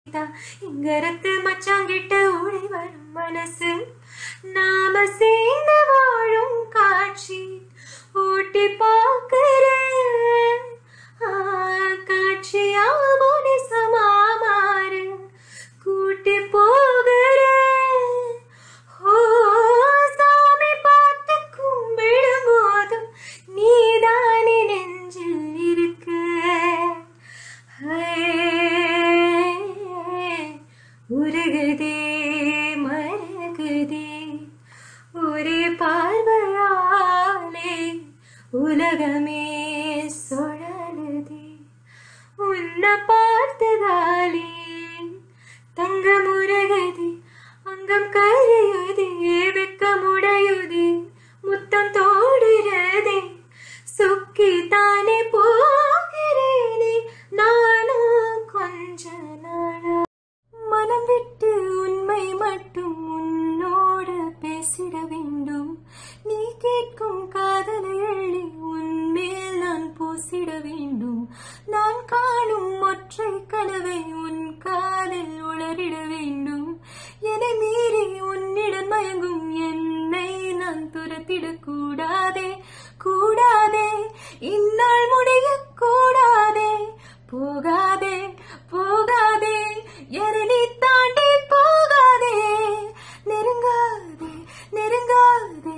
இங்கரத்து மச்சாங்கிட்ட ஓடி வரும் மனசு நாம சேர்ந்து வாழும் காட்சி ஊட்டி பார்க்கிறேன் காட்சியா முனிசமா மாறு கூட்டி போகிறேன் சாமி பார்த்து கும்பிடும் போதும் நீதானே நெஞ்சில் இருக்க உருகுதே மரகுதே ஒரே பார்வையாலே உலகமே சுழலுதே உன்னை பார்த்ததாலே தங்கம் உருகுதே அங்கம் கரையுதே வெக்கமுடையுதே முத்தம் தோடுறதே சுக்கி தானே போகிறேனே நானும் கொஞ்ச நாளா மனம் விட்டு உண்மை மட்டும் உன்னோடு பேசிட வேண்டும் நீ கேட்கும் காதலை எள்ளி உன்மேல் நான் பூசிட வேண்டும் நான் காணும் ஒற்றை கனவை உன் காதில் உளறிட வேண்டும் என்னை மீறி உன்னிடம் மயங்கும் என்னை நான் துரத்திடக் கூடாதே கூடாதே இந்நாள் முடிய கூடாதே போகாதே போகாதே என்னை தாண்டி போகாதே நெருங்காதே நெருங்காதே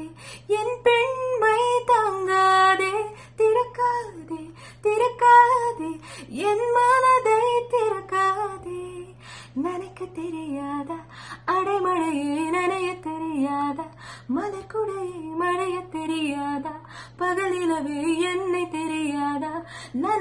என் பெண்மை தாங்காதே திறக்காதே திறக்காதே என் மனதை திறக்காதே நினைக்க தெரியாதா அடைமழையே நனைய தெரியாதா மலர் குடையே மழைய தெரியாதா பகலிலவே என்னை தெரியாதா